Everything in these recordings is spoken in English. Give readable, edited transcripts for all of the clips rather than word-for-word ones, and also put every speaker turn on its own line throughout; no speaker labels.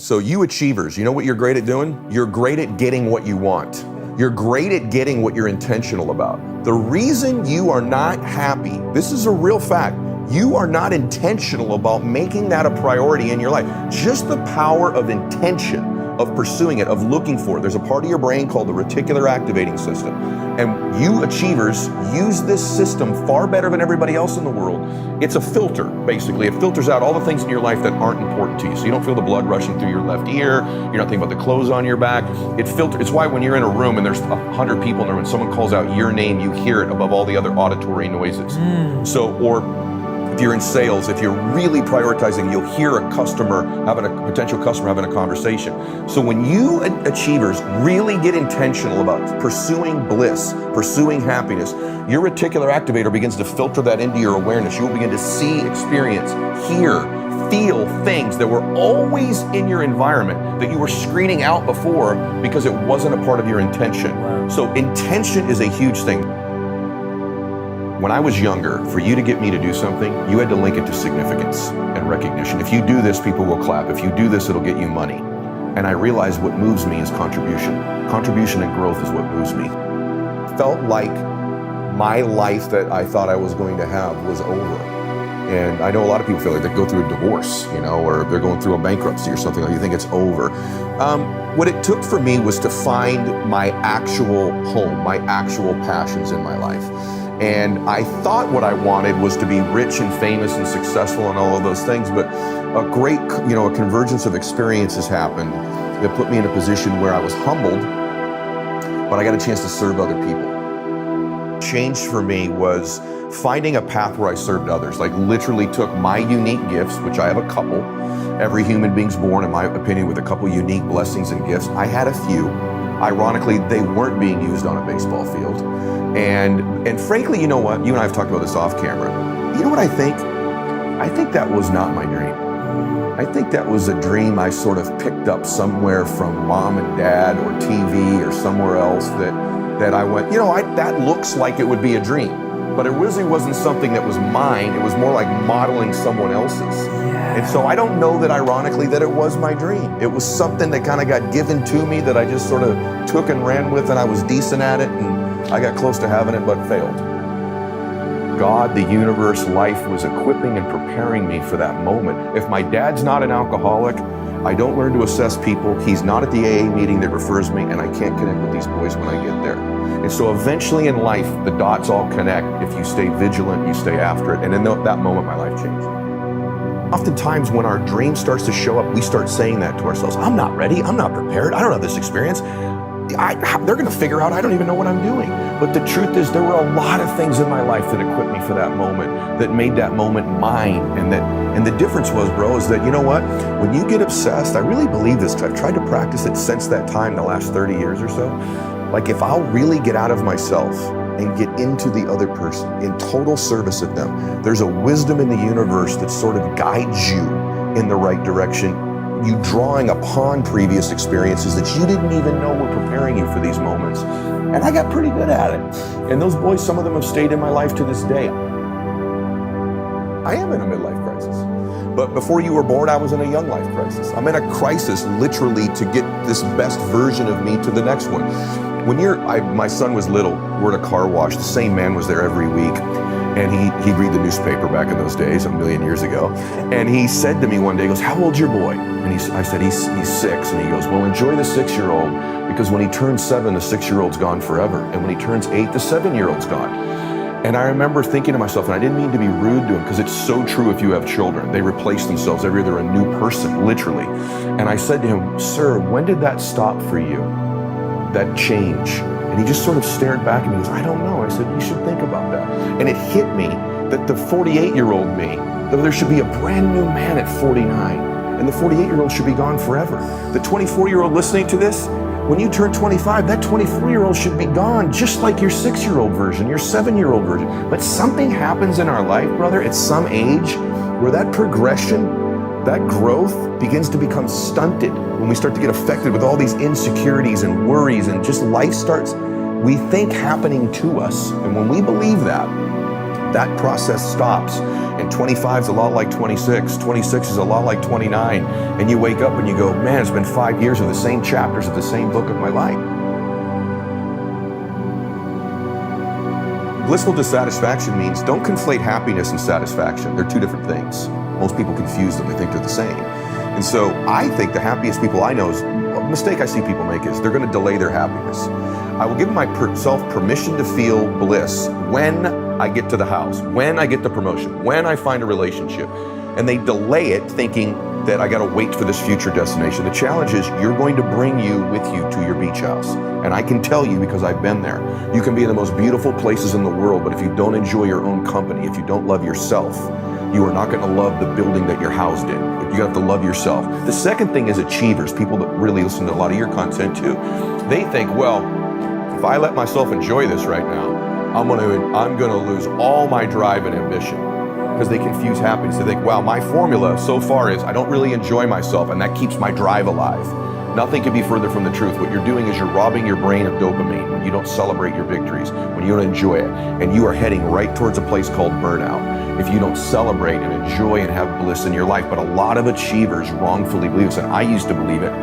So you achievers, you know what you're great at doing? You're great at getting what you want. You're great at getting what you're intentional about. The reason you are not happy, this is a real fact, you are not intentional about making that a priority in your life. Just the power of intention, of pursuing it, of looking for it. There's a part of your brain called the reticular activating system. And you achievers use this system far better than everybody else in the world. It's a filter, basically. It filters out all the things in your life that aren't important to you. So you don't feel the blood rushing through your left ear. You're not thinking about the clothes on your back. It's why when you're in a room and there's 100 people in the room and someone calls out your name, you hear it above all the other auditory noises. Or if you're in sales, if you're really prioritizing, you'll hear a potential customer having a conversation. So when you achievers really get intentional about pursuing bliss, pursuing happiness, your reticular activator begins to filter that into your awareness. You will begin to see, experience, hear, feel things that were always in your environment that you were screening out before because it wasn't a part of your intention. So intention is a huge thing. When I was younger, for you to get me to do something, you had to link it to significance and recognition. If you do this, people will clap. If you do this, it'll get you money. And I realized what moves me is contribution. Contribution and growth is what moves me. Felt like my life that I thought I was going to have was over. And I know a lot of people feel like they go through a divorce, or they're going through a bankruptcy or something, like you think it's over. What it took for me was to find my actual home, my actual passions in my life. And I thought what I wanted was to be rich and famous and successful and all of those things, but a great, a convergence of experiences happened that put me in a position where I was humbled, but I got a chance to serve other people. Change for me was finding a path where I served others, like literally took my unique gifts, which I have a couple. Every human being's born, in my opinion, with a couple unique blessings and gifts. I had a few. Ironically, they weren't being used on a baseball field. And frankly, you know what? You and I have talked about this off camera. You know what I think? I think that was not my dream. I think that was a dream I sort of picked up somewhere from mom and dad or TV or somewhere else that I went, that looks like it would be a dream. But it really wasn't something that was mine. It was more like modeling someone else's. Yeah. And so I don't know that ironically that it was my dream. It was something that kind of got given to me that I just sort of took and ran with, and I was decent at it, and I got close to having it, but failed. God, the universe, life was equipping and preparing me for that moment. If my dad's not an alcoholic, I don't learn to assess people. He's not at the AA meeting that refers me, and I can't connect with these boys when I get there. And so eventually in life, the dots all connect. If you stay vigilant, you stay after it. And in that moment, my life changed. Oftentimes when our dream starts to show up, we start saying that to ourselves. I'm not ready. I'm not prepared. I don't have this experience. They're going to figure out I don't even know what I'm doing. But the truth is, there were a lot of things in my life that equipped me for that moment, that made that moment mine. And the difference was, bro, is that, you know what? When you get obsessed, I really believe this. I've tried to practice it since that time, the last 30 years or so. Like if I'll really get out of myself and get into the other person in total service of them, there's a wisdom in the universe that sort of guides you in the right direction. You drawing upon previous experiences that you didn't even know were preparing you for these moments. And I got pretty good at it. And those boys, some of them have stayed in my life to this day. I am in a midlife crisis. But before you were born, I was in a young life crisis. I'm in a crisis literally to get this best version of me to the next one. When my son was little, we're at a car wash. The same man was there every week. And he'd read the newspaper back in those days, a million years ago. And he said to me one day, he goes, "How old's your boy?" And I said, he's 6. And he goes, "Well, enjoy the 6-year-old, because when he turns 7, the 6-year-old's gone forever. And when he turns 8, the 7-year-old's gone." And I remember thinking to myself, and I didn't mean to be rude to him, because it's so true if you have children. They replace themselves. They're either a new person, literally. And I said to him, "Sir, when did that stop for you? That change?" And he just sort of stared back at me and goes, "I don't know." I said, "You should think about that." And it hit me that the 48-year-old me, that there should be a brand new man at 49, and the 48-year-old should be gone forever. The 24-year-old listening to this, when you turn 25, that 24-year-old should be gone, just like your 6-year-old version, your 7-year-old version. But something happens in our life, brother, at some age, where that progression, that growth begins to become stunted when we start to get affected with all these insecurities and worries, and just life starts, we think, happening to us. And when we believe that, that process stops. And 25 is a lot like 26, 26 is a lot like 29, and you wake up and you go, man, it's been 5 years of the same chapters of the same book of my life. Blissful dissatisfaction means don't conflate happiness and satisfaction. They're two different things. Most people confuse them, they think they're the same. And so I think the happiest people I know is, a mistake I see people make is they're gonna delay their happiness. I will give myself permission to feel bliss when I get to the house, when I get the promotion, when I find a relationship. And they delay it thinking that I gotta wait for this future destination. The challenge is you're going to bring you with you to your beach house. And I can tell you because I've been there, you can be in the most beautiful places in the world, but if you don't enjoy your own company, if you don't love yourself, you are not gonna love the building that you're housed in. You have to love yourself. The second thing is achievers, people that really listen to a lot of your content too. They think, well, if I let myself enjoy this right now, I'm gonna lose all my drive and ambition, because they confuse happiness. They think, wow, my formula so far is I don't really enjoy myself, and that keeps my drive alive. Nothing could be further from the truth. What you're doing is you're robbing your brain of dopamine when you don't celebrate your victories, when you don't enjoy it, and you are heading right towards a place called burnout if you don't celebrate and enjoy and have bliss in your life. But a lot of achievers wrongfully believe this, and I used to believe it.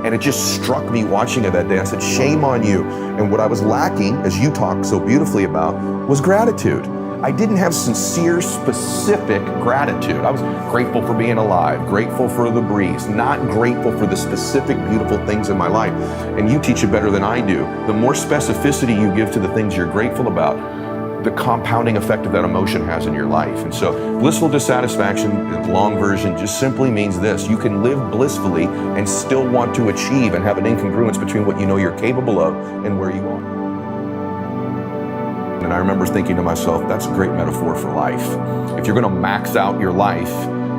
And it just struck me watching it that day. I said, shame on you. And what I was lacking, as you talked so beautifully about, was gratitude. I didn't have sincere, specific gratitude. I was grateful for being alive, grateful for the breeze, not grateful for the specific, beautiful things in my life. And you teach it better than I do. The more specificity you give to the things you're grateful about, the compounding effect of that emotion has in your life. And so blissful dissatisfaction, the long version, just simply means this: you can live blissfully and still want to achieve and have an incongruence between what you know you're capable of and where you are. And I remember thinking to myself, that's a great metaphor for life. If you're gonna max out your life,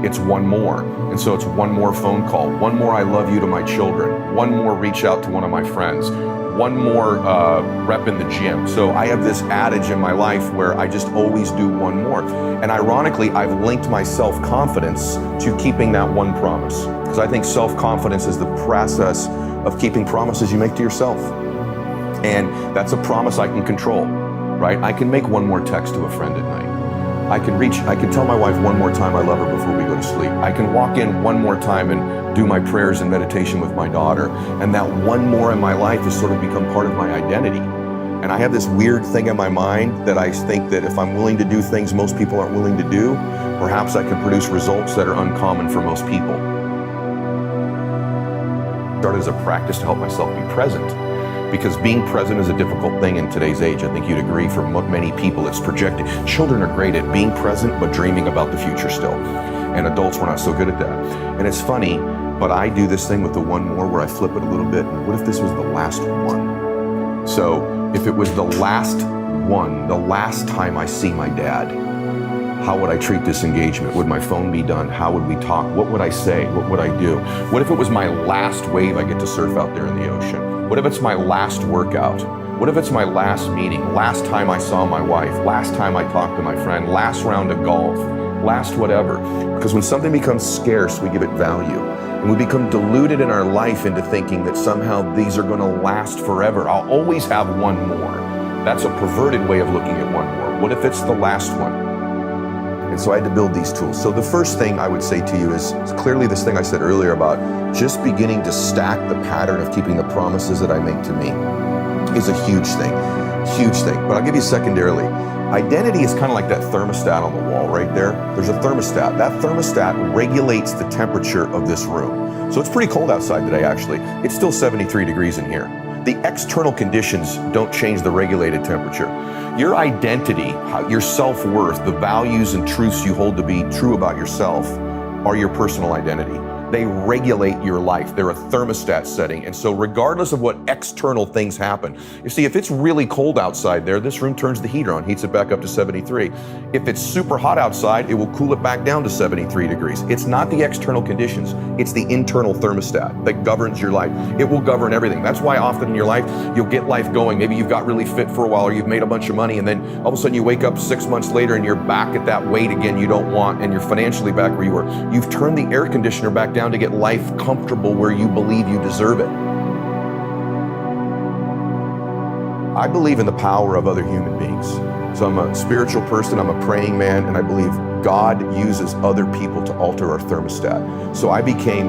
it's one more. And so it's one more phone call, one more I love you to my children, one more reach out to one of my friends, one more rep in the gym. So I have this adage in my life where I just always do one more. And ironically, I've linked my self-confidence to keeping that one promise. Because I think self-confidence is the process of keeping promises you make to yourself. And that's a promise I can control, right? I can make one more text to a friend at night. I can tell my wife one more time I love her before we go to sleep. I can walk in one more time and do my prayers and meditation with my daughter. And that one more in my life has sort of become part of my identity. And I have this weird thing in my mind that I think that if I'm willing to do things most people aren't willing to do, perhaps I can produce results that are uncommon for most people. I started as a practice to help myself be present. Because being present is a difficult thing in today's age. I think you'd agree. For many people, it's projected. Children are great at being present, but dreaming about the future still. And adults, we're not so good at that. And it's funny, but I do this thing with the one more where I flip it a little bit. And what if this was the last one? So if it was the last one, the last time I see my dad, how would I treat this engagement? Would my phone be done? How would we talk? What would I say? What would I do? What if it was my last wave I get to surf out there in the ocean? What if it's my last workout? What if it's my last meeting? Last time I saw my wife? Last time I talked to my friend? Last round of golf? Last whatever? Because when something becomes scarce, we give it value. And we become deluded in our life into thinking that somehow these are going to last forever. I'll always have one more. That's a perverted way of looking at one more. What if it's the last one? And so I had to build these tools. So the first thing I would say to you is clearly this thing I said earlier about just beginning to stack the pattern of keeping the promises that I make to me is a huge thing, huge thing. But I'll give you secondarily, identity is kind of like that thermostat on the wall right there. There's a thermostat. That thermostat regulates the temperature of this room. So it's pretty cold outside today, actually. It's still 73 degrees in here. The external conditions don't change the regulated temperature. Your identity, your self-worth, the values and truths you hold to be true about yourself are your personal identity. They regulate your life. They're a thermostat setting. And so regardless of what external things happen, you see, if it's really cold outside there, this room turns the heater on, heats it back up to 73. If it's super hot outside, it will cool it back down to 73 degrees. It's not the external conditions. It's the internal thermostat that governs your life. It will govern everything. That's why often in your life, you'll get life going. Maybe you've got really fit for a while or you've made a bunch of money and then all of a sudden you wake up 6 months later and you're back at that weight again you don't want and you're financially back where you were. You've turned the air conditioner back down to get life comfortable where you believe you deserve it. I believe in the power of other human beings. So I'm a spiritual person, I'm a praying man, and I believe God uses other people to alter our thermostat. So I became,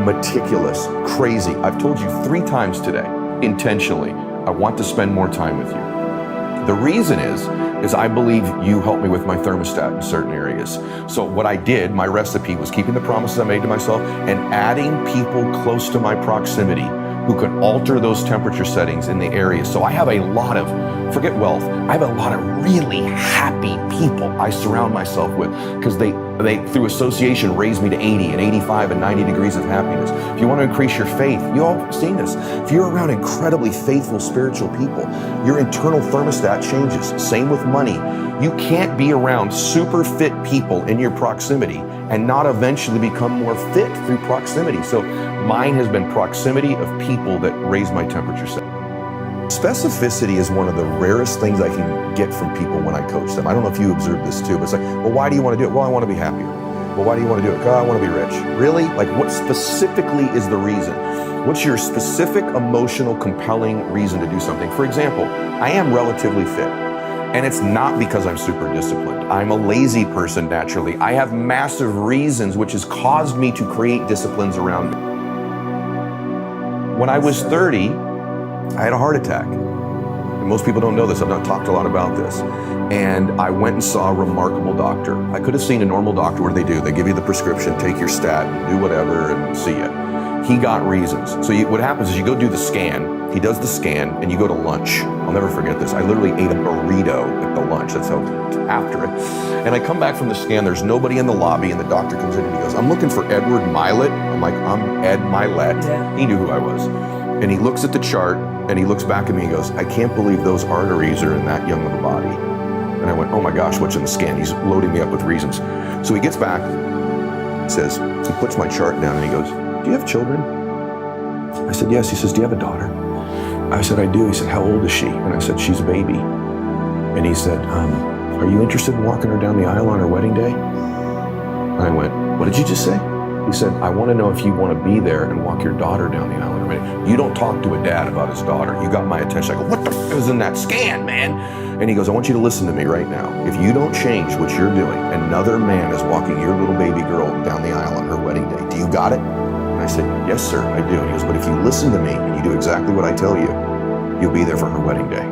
meticulous, crazy. I've told you 3 times today, intentionally, I want to spend more time with you. The reason is I believe you helped me with my thermostat in certain areas. So what I did, my recipe was keeping the promises I made to myself and adding people close to my proximity who could alter those temperature settings in the area. So I have a lot of, forget wealth, I have a lot of really happy people I surround myself with because they through association raise me to 80 and 85 and 90 degrees of happiness. If you want to increase your faith, you all have seen this. If you're around incredibly faithful spiritual people, your internal thermostat changes. Same with money. You can't be around super fit people in your proximity and not eventually become more fit through proximity. So mine has been proximity of people that raise my temperature setting. Specificity is one of the rarest things I can get from people when I coach them. I don't know if you observe this too, but it's like, well, why do you want to do it? Well, I want to be happier. Well, why do you want to do it? Oh, I want to be rich. Really? Like, what specifically is the reason? What's your specific, emotional, compelling reason to do something? For example, I am relatively fit, and it's not because I'm super disciplined. I'm a lazy person naturally. I have massive reasons which has caused me to create disciplines around me. When I was 30, I had a heart attack. And most people don't know this. I've not talked a lot about this. And I went and saw a remarkable doctor. I could have seen a normal doctor. What do? They give you the prescription, take your statin, do whatever, and see ya. He got reasons. So what happens is you go do the scan, he does the scan, and you go to lunch. I'll never forget this. I literally ate a burrito at the lunch. That's how after it. And I come back from the scan, there's nobody in the lobby, and the doctor comes in and he goes, I'm looking for Edward Mylett. I'm like, I'm Ed Mylett. Yeah. He knew who I was. And he looks at the chart, and he looks back at me and goes, I can't believe those arteries are in that young of a body. And I went, oh my gosh, what's in the scan? He's loading me up with reasons. So he gets back, says, he puts my chart down and he goes, do you have children? I said, yes. He says, do you have a daughter? I said, I do. He said, how old is she? And I said, she's a baby. And he said, are you interested in walking her down the aisle on her wedding day? And I went, what did you just say? He said, I want to know if you want to be there and walk your daughter down the aisle on her wedding day. You don't talk to a dad about his daughter. You got my attention. I go, what the f is in that scan, man? And he goes, I want you to listen to me right now. If you don't change what you're doing, another man is walking your little baby girl down the aisle on her wedding day. Do you got it? And I said, yes, sir, I do. And he goes, but if you listen to me and you do exactly what I tell you, you'll be there for her wedding day.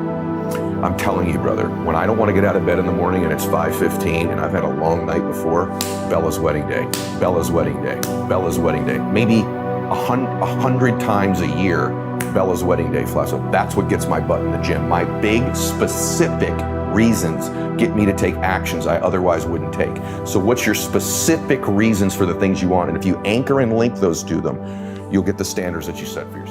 I'm telling you, brother, when I don't want to get out of bed in the morning and it's 5:15 and I've had a long night before, Bella's wedding day, Bella's wedding day, Bella's wedding day. Maybe 100 times a year, Bella's wedding day flies up. That's what gets my butt in the gym. My big, specific reasons get me to take actions I otherwise wouldn't take. So what's your specific reasons for the things you want? And if you anchor and link those to them, you'll get the standards that you set for yourself.